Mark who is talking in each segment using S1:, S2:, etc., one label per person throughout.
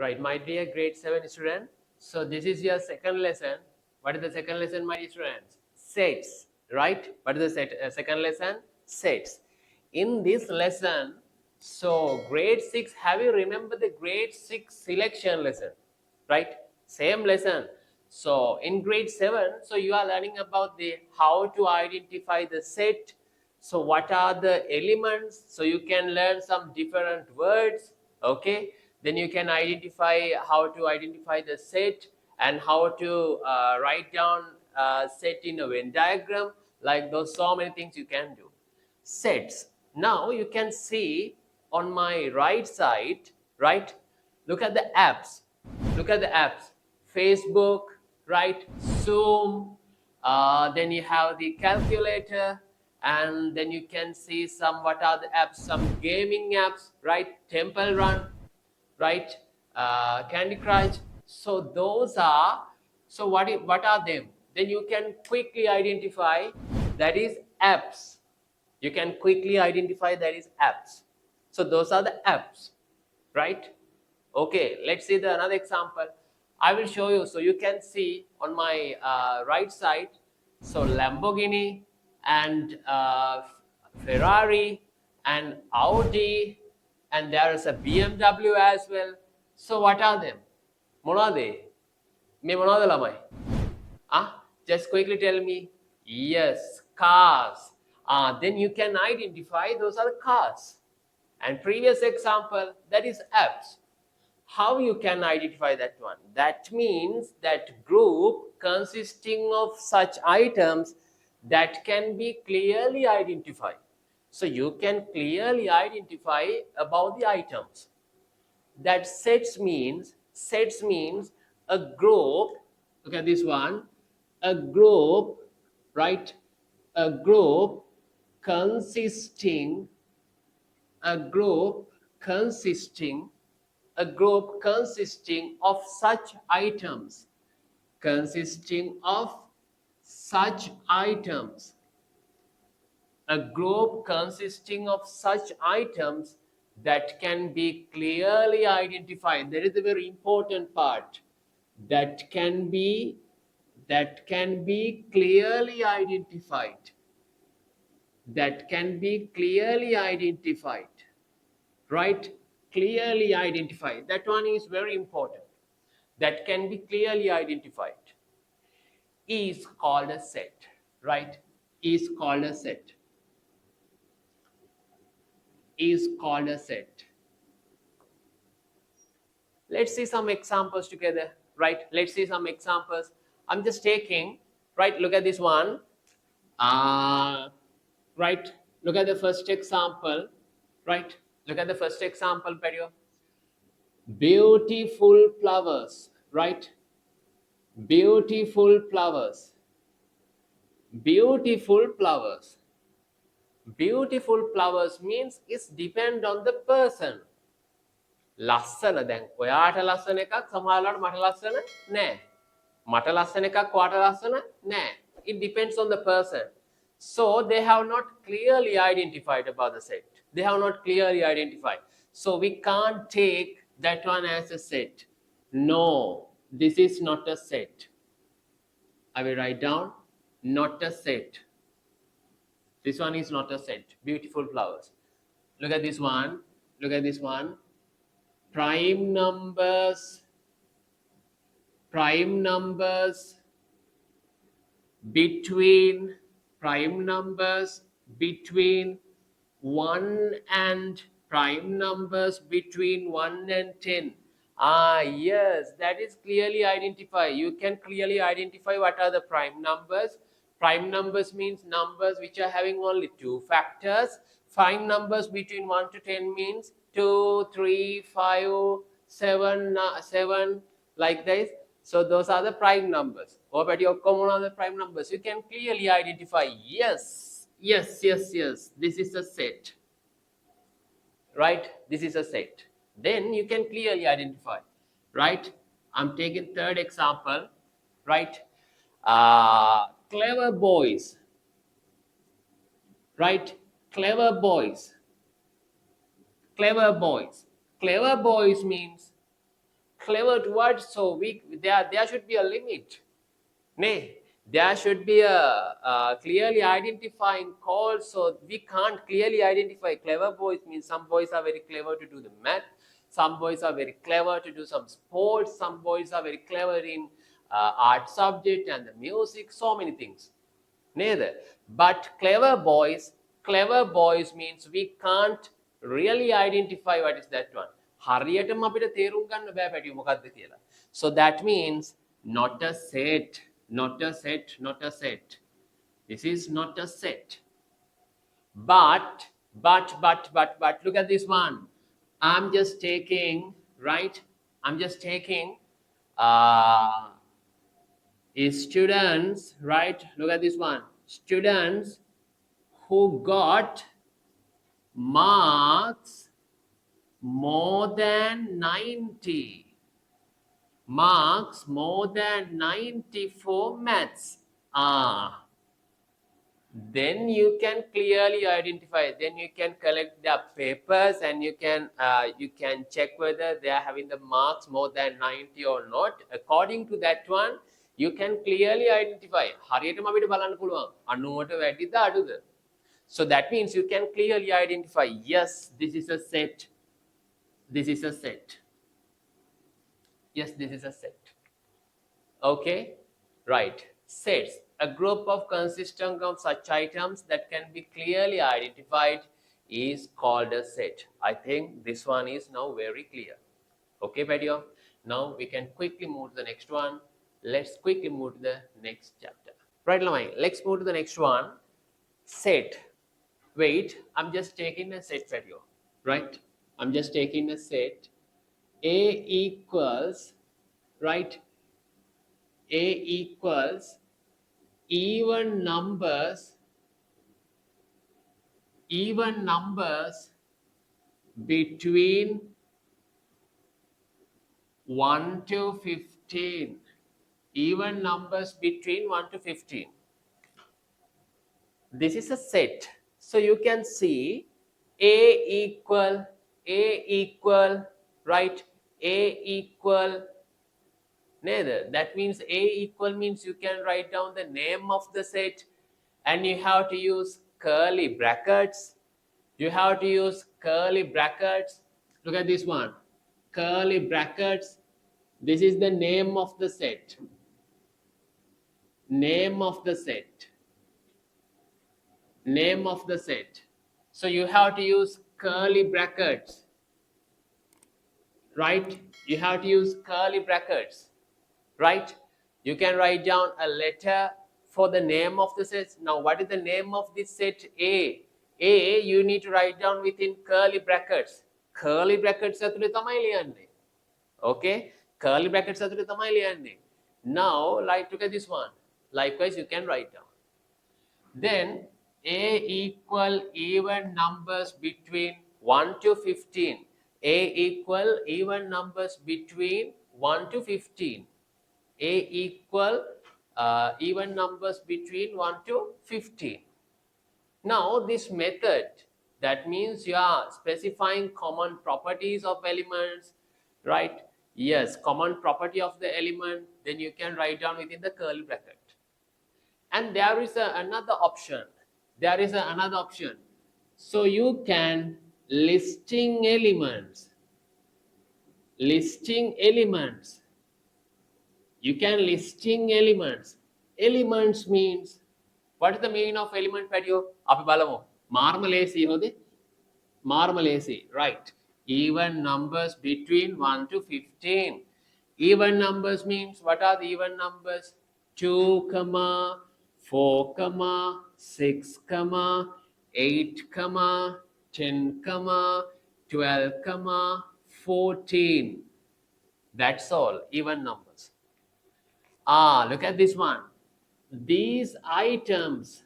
S1: Right, my dear grade 7 student. So this is your second lesson. What is the second lesson, my students? Sets, right? What is the second lesson? Sets. In this lesson, so grade 6, have you remember the grade 6 selection lesson? Right? Same lesson. So in grade 7, so you are learning about the how to identify the set. So what are the elements? So you can learn some different words, okay? Then you can identify how to identify the set and how to write down set in a Venn diagram. Like those, so many things you can do. Sets. Now you can see on my right side, right? Look at the apps. Look at the apps. Facebook, right? Zoom. Then you have the calculator, and then you can see some, what are the apps? Some gaming apps, right? Temple Run, right? Candy Crush. So those are, so what are them? Then you can quickly identify that is apps. You can quickly identify that is apps. So those are the apps, right? Okay, let's see the another example. I will show you. So you can see on my right side, so Lamborghini and Ferrari and Audi, and there is a BMW as well. So what are them? මොනවද? මේ මොනවද ළමයි? Just quickly tell me. Yes, cars. Then you can identify those are the cars. And previous example, that is apps. How you can identify that one? That means that group consisting of such items that can be clearly identified. So you can clearly identify about the items. That sets means a group. Look at this one. A group, right? A group consisting a group consisting of such items, a group consisting of such items that can be clearly identified. That is a very important part. That can be clearly identified. That can be clearly identified. Right? Clearly identified. That one is very important. That can be clearly identified. Is called a set. Right? Is called a set. Is called a set. Let's see some examples together. Right? Let's see some examples. I'm just taking, right? Look at this one. Right? Look at the first example. Right? Look at the first example, Pedro. Beautiful flowers, right? Beautiful flowers. Beautiful flowers. Beautiful flowers means it's depend on the person. ලස්සන දැන් ඔයාට ලස්සන එකක් සමහරවල්ලාට මට ලස්සන නෑ. මට ලස්සන එකක් ඔයාට ලස්සන නෑ. It depends on the person. So they have not clearly identified about the set. They have not clearly identified. So we can't take that one as a set. No, this is not a set. I will write down, not a set. This one is not a set. Beautiful flowers. Look at this one. Look at this one. Prime numbers between 1 and prime numbers between 1 and 10. Yes, that is clearly identified. You can clearly identify what are the prime numbers. Prime numbers means numbers which are having only two factors. Prime numbers between 1 to 10 means 2, 3, 5, 7, 7, like this. So those are the prime numbers. What are the prime numbers? You can clearly identify. Yes. This is a set. Right? This is a set. Then you can clearly identify. Right? I'm taking third example. Right? Clever boys. Right? Clever boys. Clever boys. Clever boys means clever words, so there should be a limit. Nay, there should be a clearly identifying call, so we can't clearly identify. Clever boys means some boys are very clever to do the math, some boys are very clever to do some sports, some boys are very clever in art subject and the music, so many things. Neither. But clever boys means we can't really identify what is that one. හරියටම අපිට තේරුම් ගන්න බෑ පැටියෝ මොකක්ද කියලා. So that means not a set, not a set, not a set. This is not a set. But look at this one. I'm just taking, right? I'm just taking students, right? Look at this one. Students who got marks more than 90. Marks more than 90 for maths. Then you can clearly identify. Then you can collect their papers and you can check whether they are having the marks more than 90 or not. According to that one, you can clearly identify. හරියටම අපිට බලන්න පුළුවන් 90ට වැඩිද අඩුද. So that means you can clearly identify, yes, this is a set. This is a set. Yes, this is a set. Okay, right. Sets, a group of consisting of such items that can be clearly identified, is called a set. I think this one is now very clear. Okay, Paddy? Now we can quickly move to the next one. Let's quickly move to the next chapter. Right, Lamai, let's move to the next one. Set. Wait, I'm just taking a set, Paddy. Right? I'm just taking a set. A equals, right? A equals even numbers between 1 to 15. Even numbers between 1 to 15. This is a set. So you can see A equal, right? A equal, neither. That means A equal means you can write down the name of the set and you have to use curly brackets. You have to use curly brackets. Look at this one. Curly brackets. This is the name of the set. Name of the set. Name of the set. So you have to use curly brackets. Right? You have to use curly brackets. Right? You can write down a letter for the name of the set. Now, what is the name of this set? A. A, you need to write down within curly brackets. Curly brackets ඇතුලේ තමයි ලියන්නේ. Okay? Curly brackets ඇතුලේ තමයි ලියන්නේ. Now, like look at this one. Likewise, you can write down. Then, A equal even numbers between 1 to 15. A equal even numbers between 1 to 15. A equal even numbers between 1 to 15. Now this method, that means you are specifying common properties of elements, right? Yes, common property of the element, then you can write down within the curly bracket. And there is another option. There is another option. So you can listing elements. Listing elements. You can listing elements. Elements means, what is the meaning of element, Patio? Api balamo. Marmalesi hode. Marmalesi, right. Even numbers between 1 to 15. Even numbers means, what are the even numbers? 2, 4, 6, 8, 10, 12, 14. That's all, even numbers. Look at this one. These items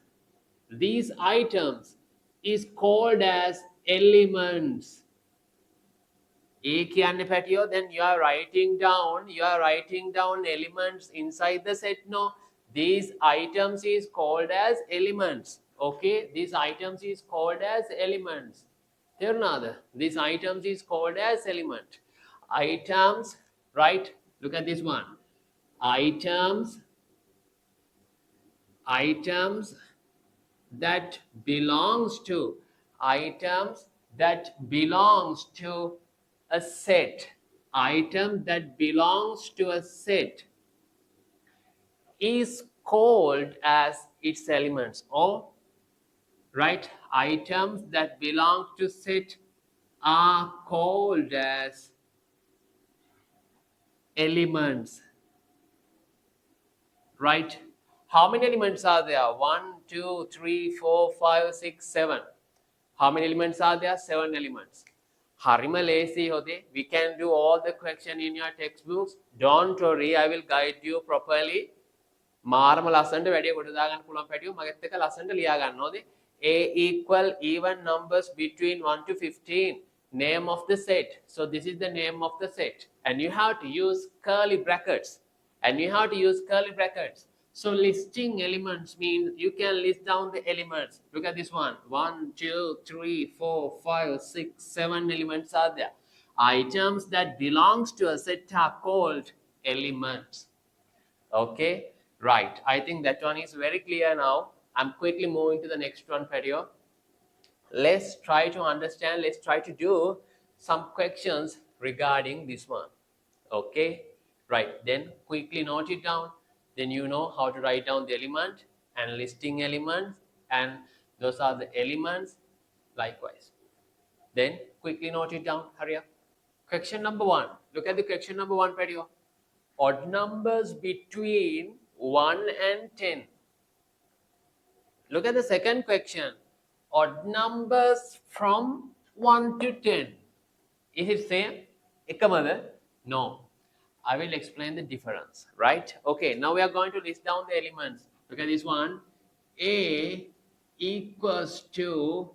S1: is called as elements. A කියන්න පැටියෝ, then you are writing down elements inside the set. No, these items is called as elements. Okay, these items is called as elements. These items is called as element. Items, right? Look at this one. Items that belongs to items that belongs to a set. Item that belongs to a set is called as its elements, or right, items that belong to set are called as elements, right? How many elements are there? 1, 2, 3, 4, 5, 6, 7. How many elements are there? 7 elements. Harima lazy hode. We can do all the correction in your textbooks. Don't worry, I will guide you properly. මාරම ලස්සනට වැඩේ කොට දාගන්න පුළුවන් පැටියෝ මගෙත් එක්ක ලස්සනට ලියා ගන්න ඕනේ. A equal even numbers between 1 to 15. Name of the set. So this is the name of the set. And you have to use curly brackets. So listing elements means you can list down the elements. Look at this one. 1, 2, 3, 4, 5, 6, 7 elements are there. Items that belongs to a set are called elements. Okay, right. I think that one is very clear now. I'm quickly moving to the next one, Pedro. Let's try to understand, let's try to do some questions regarding this one. Okay, right. Then quickly note it down. Then you know how to write down the element and listing elements, and those are the elements likewise. Then quickly note it down. Hurry up. Question number 1. Look at the question number 1, Pedro. Odd numbers between 1 and 10. Look at the second question. Odd numbers from 1 to 10. Is it same? Ekkamada? No. I will explain the difference, right? Okay, now we are going to list down the elements. Look at this one. A equals to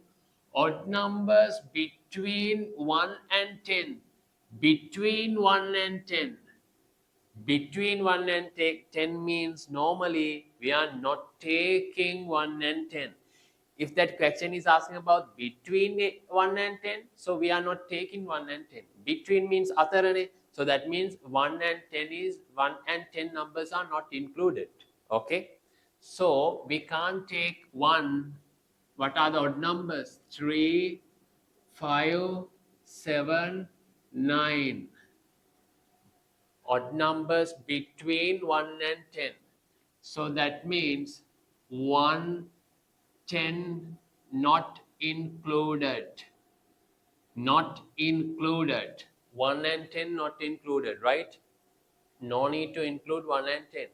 S1: odd numbers between 1 and 10. Between 1 and 10. Between 1 and 10 means normally we are not taking 1 and 10. If that question is asking about between 1 and 10, so we are not taking 1 and 10. Between means atarane, so that means 1 and 10 is 1 and 10 numbers are not included. Okay, so we can't take 1. What are the odd numbers? 3, 5, 7, 9. Odd numbers between 1 and 10. So that means 1, 10 not included. Not included. 1 and 10 not included, right? No need to include 1 and 10.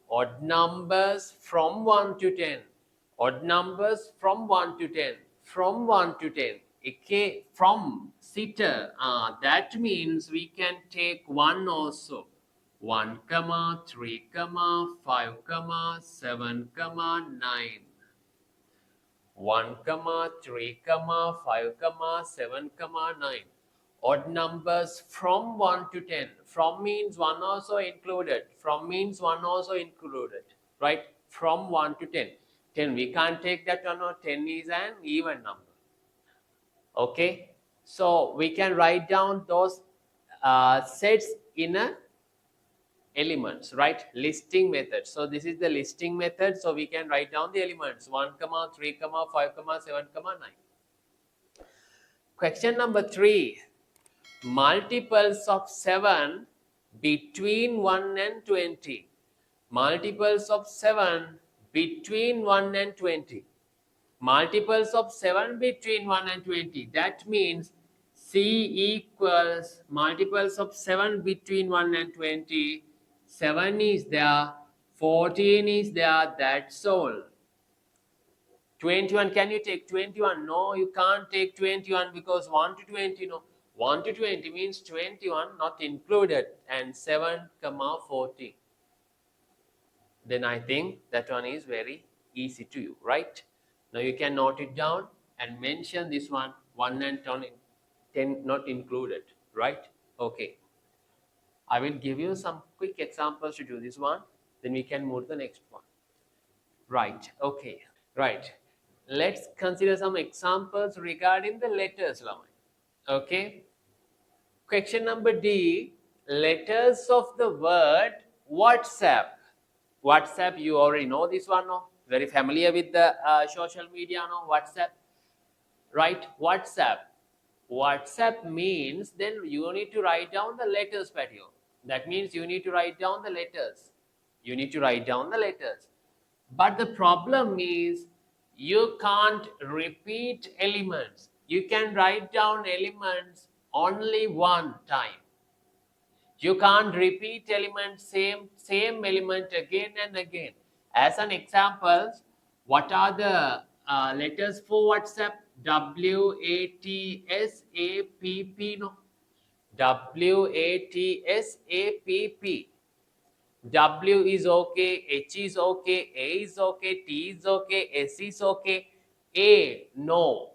S1: Odd numbers from 1 to 10. Odd numbers from 1 to 10. From 1 to 10. Okay, from sitter. That means we can take 1 also. 1, 3, 5, 7, 9. 1, 3, 5, 7, 9. Odd numbers from 1 to 10. From means 1 also included. From means 1 also included. Right? From 1 to 10. 10, we can't take that one. 10 is an even number. Okay? So we can write down those sets in a elements, right? Listing method. So this is the listing method. So we can write down the elements 1, 3, 5, 7, 9. Question number 3. Multiples of 7 between 1 and 20. Multiples of 7 between 1 and 20. Multiples of 7 between 1 and 20. That means C equals multiples of 7 between 1 and 20. 7 is there, 14 is there, that's all. 21, can you take 21? No, you can't take 21 because 1 to 20, no. 1 to 20 means 21 not included and 7, 14. Then I think that one is very easy to you, right? Now you can note it down and mention this one, 1 and 10 not included, right? Okay. I will give you some quick examples to do this one. Then we can move to the next one. Right. Okay. Right. Let's consider some examples regarding the letters. Okay. Question number D. letters of the word WhatsApp. WhatsApp, you already know this one, no? Very familiar with the social media, no? WhatsApp, right? WhatsApp. WhatsApp means then you need to write down the letters, Patio. That means you need to write down the letters. You need to write down the letters. But the problem is you can't repeat elements. You can write down elements only one time. You can't repeat element same element again and again. As an example, what are the letters for WhatsApp? WATSAPP, no? WATSAPP. W is okay, H is okay, A is okay, T is okay, S is okay, A, no.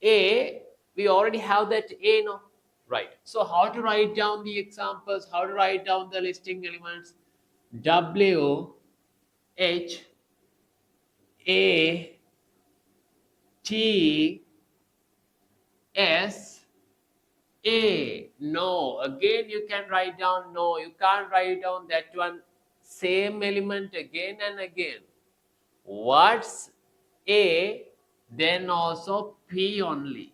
S1: A, we already have that A, no? Right. So how to write down the examples, how to write down the listing elements? W, H, A, T, S, A. No. Again you can write down no. You can't write down that one same element again and again. What's A? Then also P only.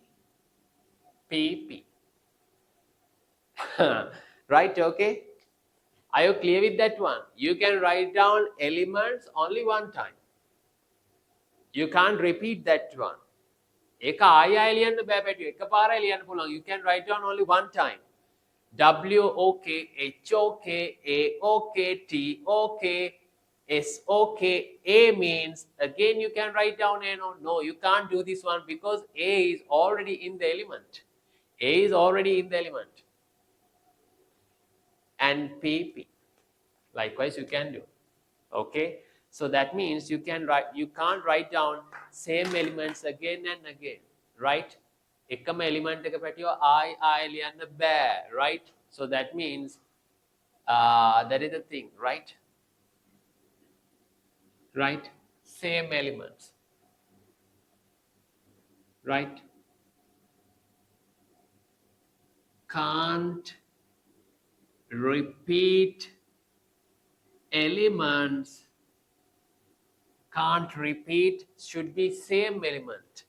S1: PP. Right, okay? Are you clear with that one? You can write down elements only one time. You can't repeat that one. එක ආයෙ ආයෙ ලියන්න බෑ පැටියෝ. එකපාරයි ලියන්න පුළුවන්. You can write down only one time. WOK, HOK, AOK, TOK, SOK. A means again you can write down A. No, you can't do this one because A is already in the element. A is already in the element. And PP. Likewise, you can do. Okay. So that means you can't write down same elements again and again, right? එකම element එක පැටියෝ ආයි ලියන්න බෑ, right? So that means that is the thing, right? Right? Same elements, right? Can't repeat elements. Can't repeat should be same element.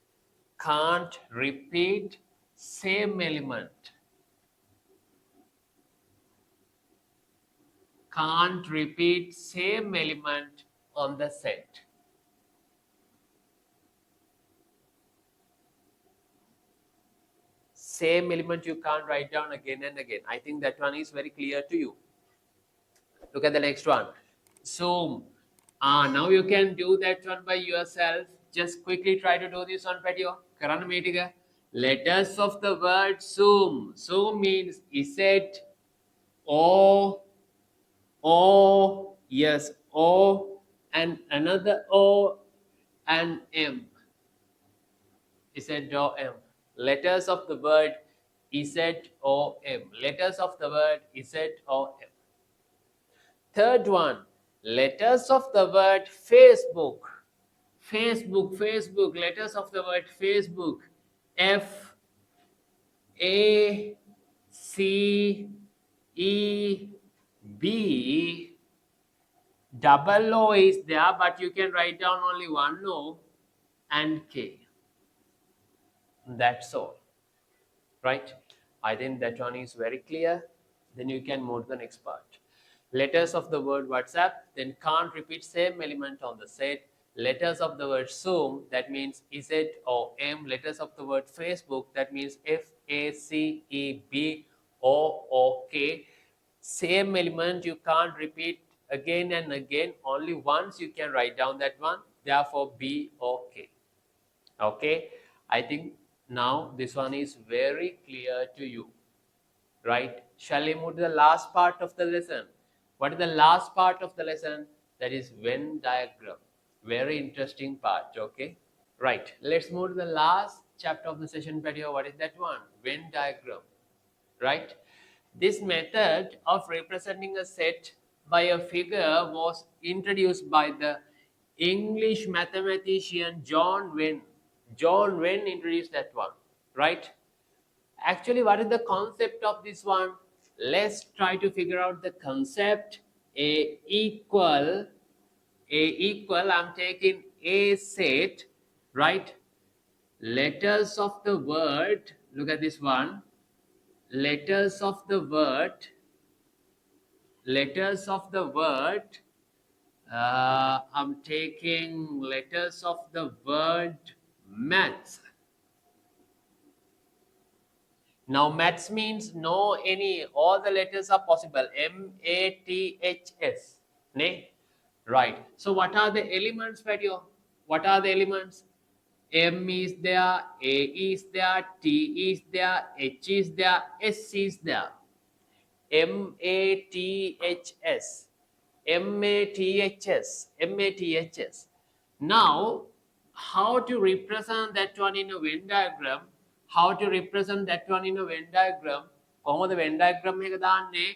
S1: Can't repeat same element. Can't repeat same element on the set. Same element you can't write down again and again. I think that one is very clear to you. Look at the next one. Zoom. Now you can do that one by yourself. Just quickly try to do this one, Patio. Karana meetiga. Letters of the word Zoom. Zoom means Z, O, yes, O, and another O and M. Z, O, M. Letters of the word Z, O, M. Letters of the word Z, O, M. Third one, letters of the word Facebook. Facebook, letters of the word Facebook. F, A, C, E, B. Double O is there, but you can write down only one O and K. That's all. Right? I think that one is very clear. Then you can move to the next part. Letters of the word WhatsApp, then can't repeat same element on the set. Letters of the word Zoom, that means Z or M. Letters of the word Facebook, that means FACEB Same element you can't repeat again and again. Only once you can write down that one. Therefore, BOK. Okay. I think now this one is very clear to you. Right? Shall we move to the last part of the lesson? What is the last part of the lesson? That is Venn diagram. Very interesting part, okay? Right. Let's move to the last chapter of the session video. What is that one? Venn diagram. Right? This method of representing a set by a figure was introduced by the English mathematician John Venn. John Venn introduced that one, right? Actually, what is the concept of this one? Let's try to figure out the concept. A equal, I'm taking a set, right? Letters of the word, look at this one. Letters of the word, letters of the word, I'm taking letters of the word maths. Now maths means no any, all the letters are possible. M-A-T-H-S. Ne? Right. So what are the elements, Patio? What are the elements? M is there, A is there, T is there, H is there, S is there. M-A-T-H-S. M-A-T-H-S. M-A-T-H-S. Now, how to represent that one in a Venn diagram? How to represent that one in a Venn diagram? කොහොමද Venn diagram එක දාන්නේ?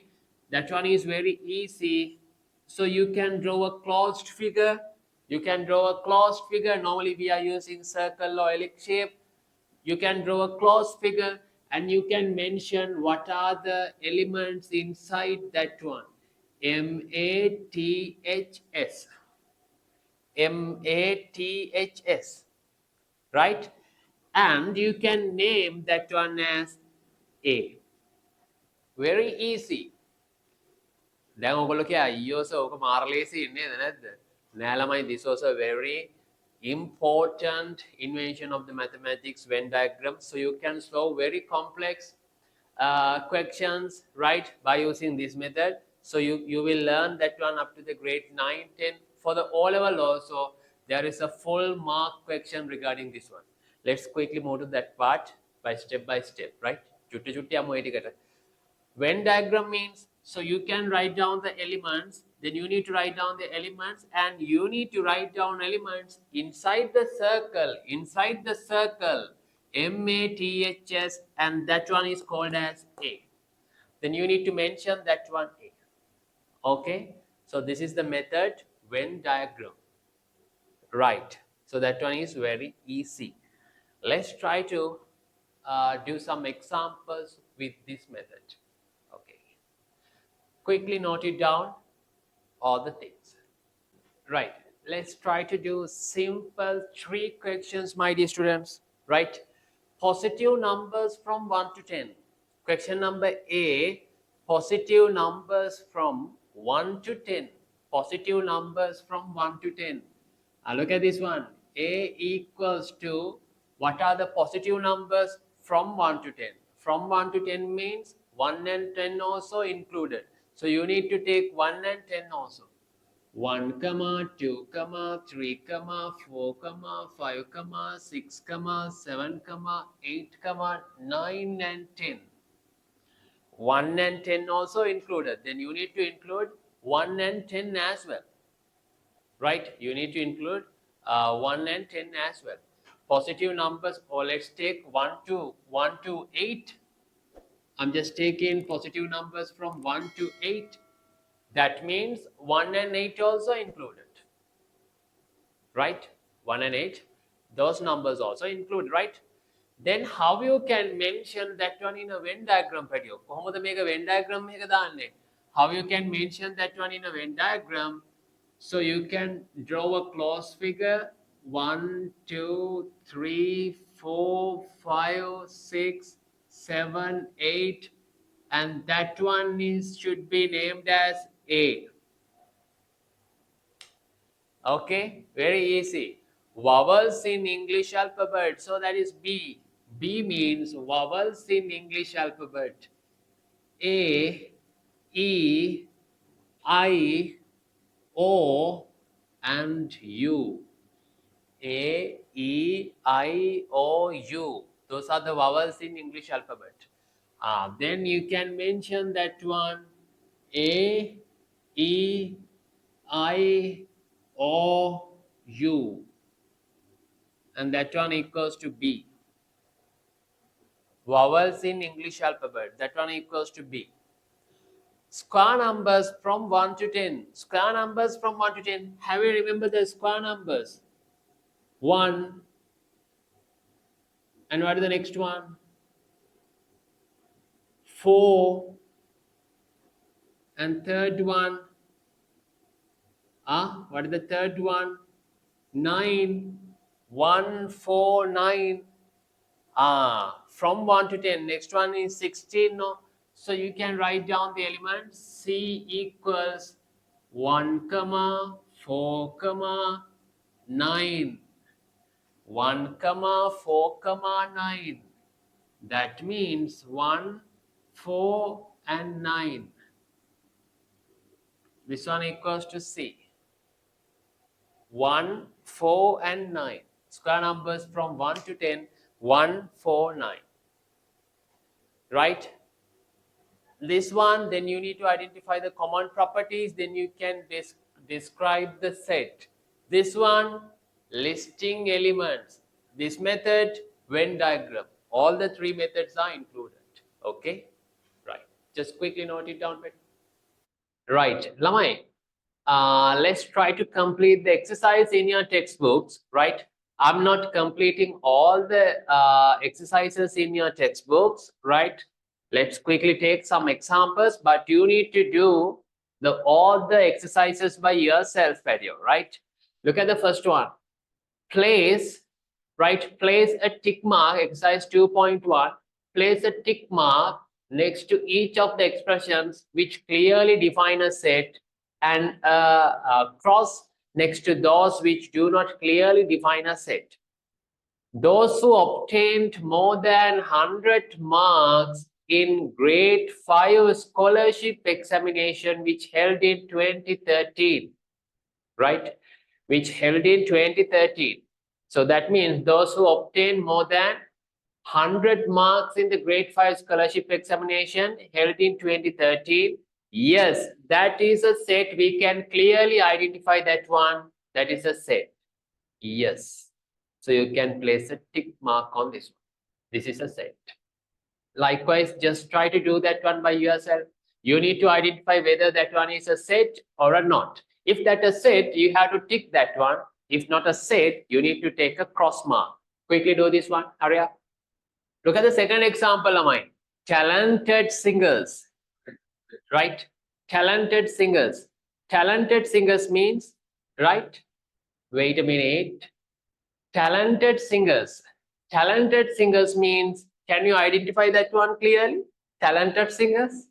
S1: That one is very easy. So you can draw a closed figure. You can draw a closed figure. Normally we are using circle or ellipse shape. You can draw a closed figure and you can mention what are the elements inside that one. M-A-T-H-S. M-A-T-H-S. Right? And you can name that one as A. Very easy. දැන් ඔයගොල්ලෝ කිය අයියෝස ඕක මාර ලේසි නේද නැද්ද? නෑ ළමයි, this was a very important invention of the mathematics Venn diagram. So you can solve very complex questions, right, by using this method. So you will learn that one up to the grade 9, 10. For the O level also, there is a full mark question regarding this one. Let's quickly move to that part by step, right? චුට්ටි චුට්ටි යමු ඒ ටිකට. Venn diagram means, so you can write down the elements, then you need to write down the elements, and you need to write down elements inside the circle, M-A-T-H-S, and that one is called as A. Then you need to mention that one A. Okay, so this is the method Venn diagram. Right, so that one is very easy. Let's try to do some examples with this method. Okay, quickly note it down, all the things. Right, let's try to do simple 3 questions, my dear students. Right, positive numbers from 1 to 10. Question number A, positive numbers from 1 to 10. Positive numbers from 1 to 10. Look at this one. A equals to, what are the positive numbers from 1 to 10? From 1 to 10 means 1 and 10 also included. So you need to take 1 and 10 also. 1, 2, 3, 4, 5, 6, 7, 8, 9 and 10. 1 and 10 also included. Then you need to include 1 and 10 as well. Right? You need to include 1 and 10 as well. Positive numbers, or let's take 1 to 8. I'm just taking positive numbers from 1 to 8. That means 1 and 8 also included. Right? 1 and 8. Those numbers also included, right? Then how you can mention that one in a Venn diagram video? කොහොමද මේක Venn diagram එක දාන්නේ? How you can mention that one in a Venn diagram? So you can draw a closed figure. 1, 2, 3, 4, 5, 6, 7, 8, and that one should be named as A. Okay, very easy. Vowels in English alphabet, so that is B. B means vowels in English alphabet. A, E, I, O, and U. A, E, I, O, U. Those are the vowels in English alphabet. Then you can mention that one. A, E, I, O, U. And that one equals to B. Vowels in English alphabet. That one equals to B. Square numbers from 1 to 10. Square numbers from 1 to 10. Have you remembered the square numbers? 1. And what is the next one? 4. And third one, what is the third one? 9, 1, 4, 9. From 1 to 10. Next one is 16. No? So you can write down the elements. C equals 1, comma 4, comma 9. 1, comma 4, comma 9. That means 1, 4, and 9. This one equals to C. 1, 4, and 9. Square numbers from 1 to 10. 1, 4, 9. Right? This one, then you need to identify the common properties, then you can describe the set. This one, listing elements. This method, Venn diagram. All the three methods are included. Okay? Right. Just quickly note it down. Right. Lamai, let's try to complete the exercise in your textbooks, right? I'm not completing all the exercises in your textbooks, right? Let's quickly take some examples, but you need to do all the exercises by yourself, Pedro, right? Look at the first one. Place a tick mark, exercise 2.1. Place a tick mark next to each of the expressions which clearly define a set, and cross next to those which do not clearly define a set. Those who obtained more than 100 marks in grade 5 scholarship examination which held in 2013, right? Which held in 2013. So that means those who obtained more than 100 marks in the grade 5 scholarship examination held in 2013. Yes, that is a set. We can clearly identify that one. That is a set. Yes. So you can place a tick mark on this one. This is a set. Likewise, just try to do that one by yourself. You need to identify whether that one is a set or a not. If that is a set, you have to tick that one. If not a set, you need to take a cross mark. Quickly do this one. Hurry up. Look at the second example of mine. Talented singers. Right? Talented singers. Talented singers means, right? Wait a minute. Talented singers. Talented singers means, can you identify that one clearly? Talented singers?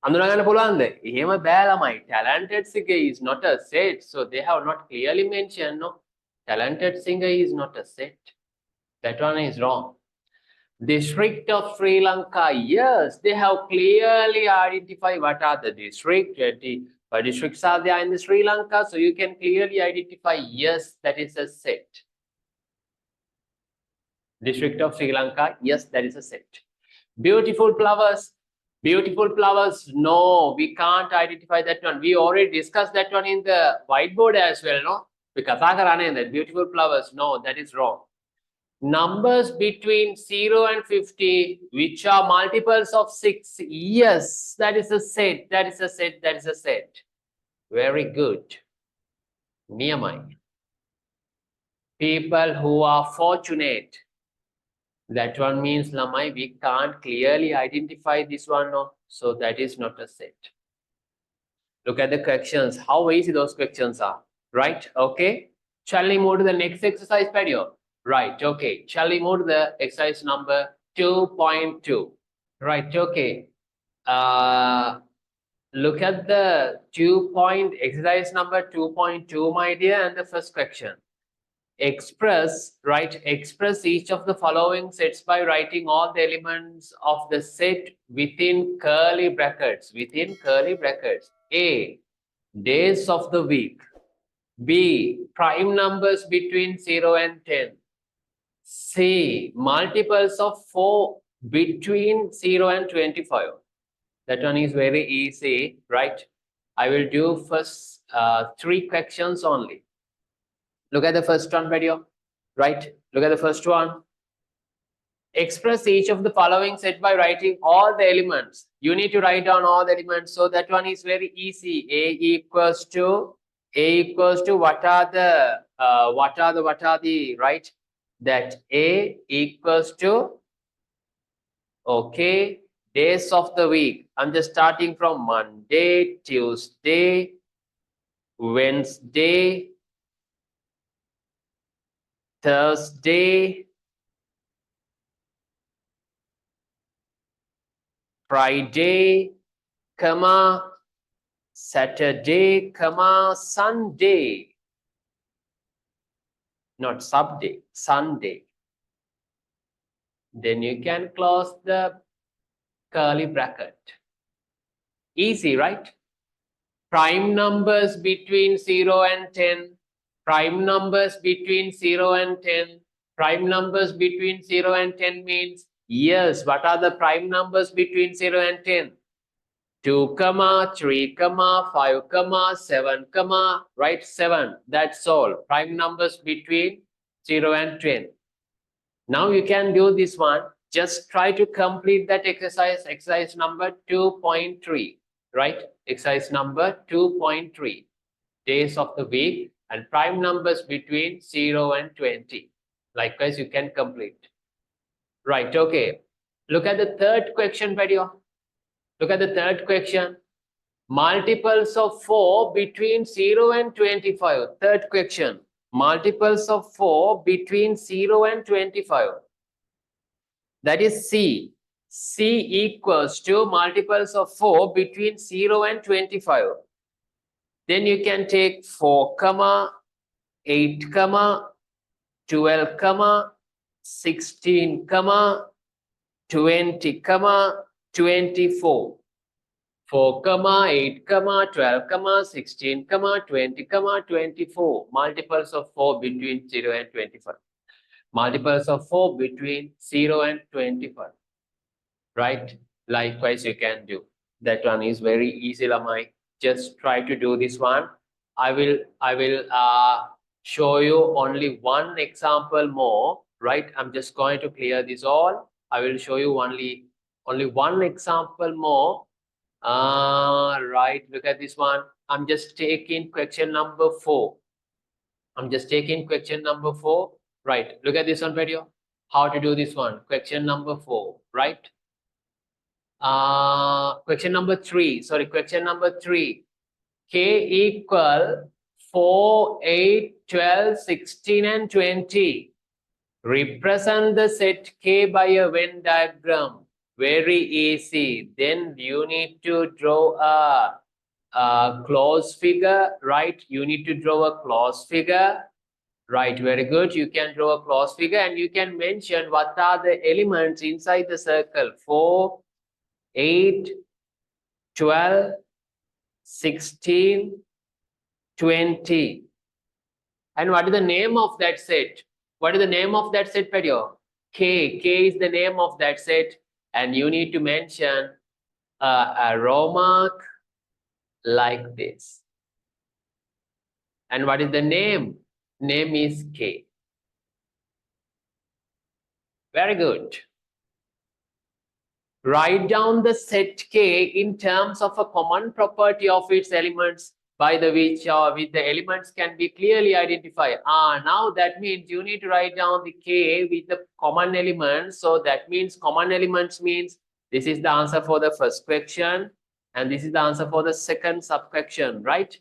S1: අඳුනගන්න පුළුවන්ද? එහෙම බෑ ළමයි. Talented singer is not a set, so they have not clearly mentioned. No, talented singer is not a set. That one is wrong. District of Sri Lanka, yes, they have clearly identified what are the districts. What districts are there in the Sri Lanka? So you can clearly identify, yes, that is a set. District of Sri Lanka, yes, that is a set. Beautiful flowers. Beautiful flowers, no, we can't identify that one. We already discussed that one in the whiteboard as well, no? Because that beautiful flowers, no, that is wrong. Numbers between 0 and 50, which are multiples of 6, yes, that is a set, that is a set, that is a set. Very good. Niyamai. People who are fortunate. That one means, Lamai, we can't clearly identify this one, no? So that is not a set. Look at the questions, how easy those questions are, right? Okay. Shall we move to the next exercise video? Right, okay. Shall we move to the exercise number 2.2? Right, okay. Look at the exercise number 2.2, my dear, and the first question. Express each of the following sets by writing all the elements of the set within curly brackets. A, days of the week. B, prime numbers between 0 and 10. C, multiples of 4 between 0 and 25. That one is very easy, right? I will do first 3 questions only. Look at the first one video, right? Look at the first one. Express each of the following set by writing all the elements. You need to write down all the elements. So that one is very easy. A equals to what are the right? That A equals to, okay, days of the week. I'm just starting from Monday, Tuesday, Wednesday, Thursday, Friday, comma, Saturday, comma, Sunday. Not subday, Sunday. Then you can close the curly bracket. Easy, right? Prime numbers between 0 and 10. Prime numbers between 0 and 10. Prime numbers between 0 and 10 means years. What are the prime numbers between 0 and 10? 2, 3, 5, 7, right? 7. That's all. Prime numbers between 0 and 10. Now you can do this one. Just try to complete that exercise number 2.3, right? Exercise number 2.3, days of the week and prime numbers between 0 and 20. Likewise, you can complete. Right, okay. Look at the third question video. Look at the third question. Multiples of 4 between 0 and 25. Third question. Multiples of 4 between 0 and 25. That is C. C equals to multiples of 4 between 0 and 25. Then you can take 4, 8, 12, 16, 20, 24. 4, 8, 12, 16, 20, 24. Multiples of 4 between 0 and 25. Multiples of 4 between 0 and 25. Right? Likewise, you can do. That one is very easy, Lamai. Just try to do this one. I will show you only one example more. Right? I'm just going to clear this all. I will show you only one example more. Right, look at this one. I'm just taking question number 4. I'm just taking question number 4. Right, look at this one video. How to do this one? Question number 4, right? Question number 3. Sorry, question number 3. K equal 4, 8, 12, 16, and 20. Represent the set K by a Venn diagram. Very easy. Then you need to draw a close figure, right? You need to draw a close figure, right? Very good. You can draw a close figure and you can mention what are the elements inside the circle. 4, 8, 12, 16, 20. And what is the name of that set? What is the name of that set, Pedro? K. K is the name of that set. And you need to mention a row mark like this. And what is the name? Name is K. Very good. Write down the set K in terms of a common property of its elements by the which with the elements can be clearly identified. Now that means you need to write down the K with the common elements. So that means common elements means this is the answer for the first question and this is the answer for the second subquestion, right?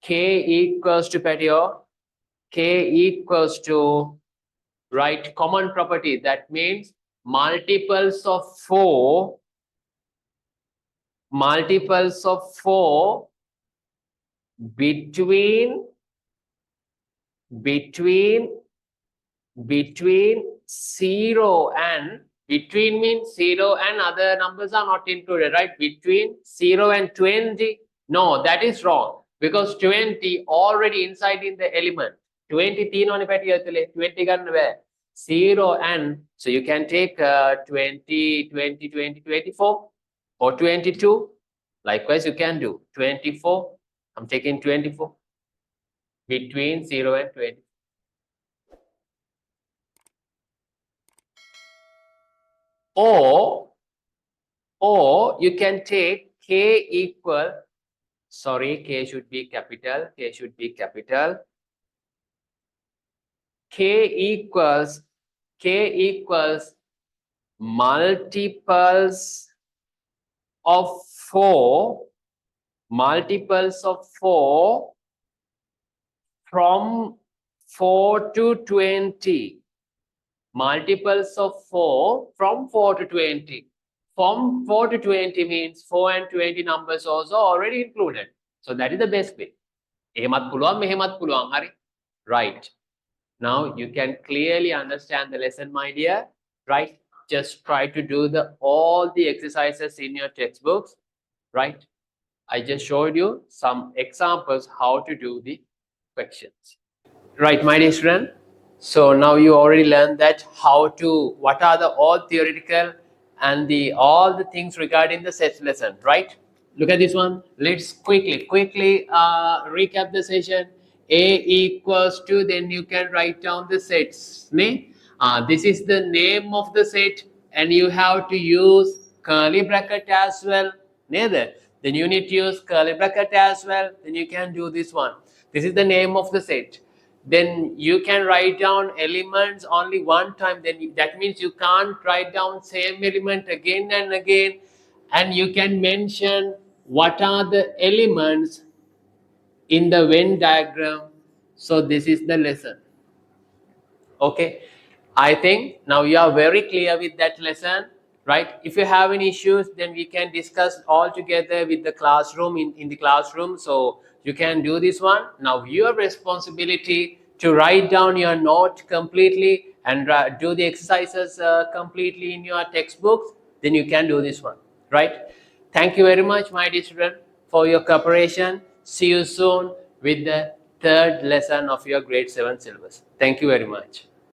S1: K equals to Petio. K equals to, right, common property. That means multiples of 4 between 0 and, between means 0 and other numbers are not included, right? Between 0 and 20. No, that is wrong because 20 already inside in the element. 20 20 ganna where 0 and, so you can take 20, 20, 20, 24 or 22. Likewise, you can do 24. I'm taking 24 between 0 and 20. Or you can take K equal, sorry, K should be capital, K should be capital. K equals multiples of 4, multiples of 4 from 4 to 20. Multiples of 4 from 4 to 20. From 4 to 20 means 4 and 20 numbers also already included. So that is the best way. එහෙමත් පුළුවන් මෙහෙමත් පුළුවන් හරි. Right. Now you can clearly understand the lesson, my dear. Right? Just try to do all the exercises in your textbooks. Right? I just showed you some examples how to do the questions. Right, my dear student. So now you already learned that what are the all theoretical and all the things regarding the sets lesson, right? Look at this one. Let's quickly recap the session. A equals to, then you can write down the sets. This is the name of the set, and you have to use curly bracket as well. Neither. Then you need to use curly bracket as well. Then you can do this one. This is the name of the set. Then you can write down elements only one time. Then that means you can't write down same element again and again. And you can mention what are the elements in the Venn diagram. So this is the lesson. Okay, I think now you are very clear with that lesson, right? If you have any issues, then we can discuss all together with the classroom in the classroom. So you can do this one. Now your responsibility to write down your note completely and do the exercises completely in your textbooks. Then you can do this one, right? Thank you very much, my dear student, for your cooperation. See you soon with the third lesson of your grade 7 syllabus. Thank you very much.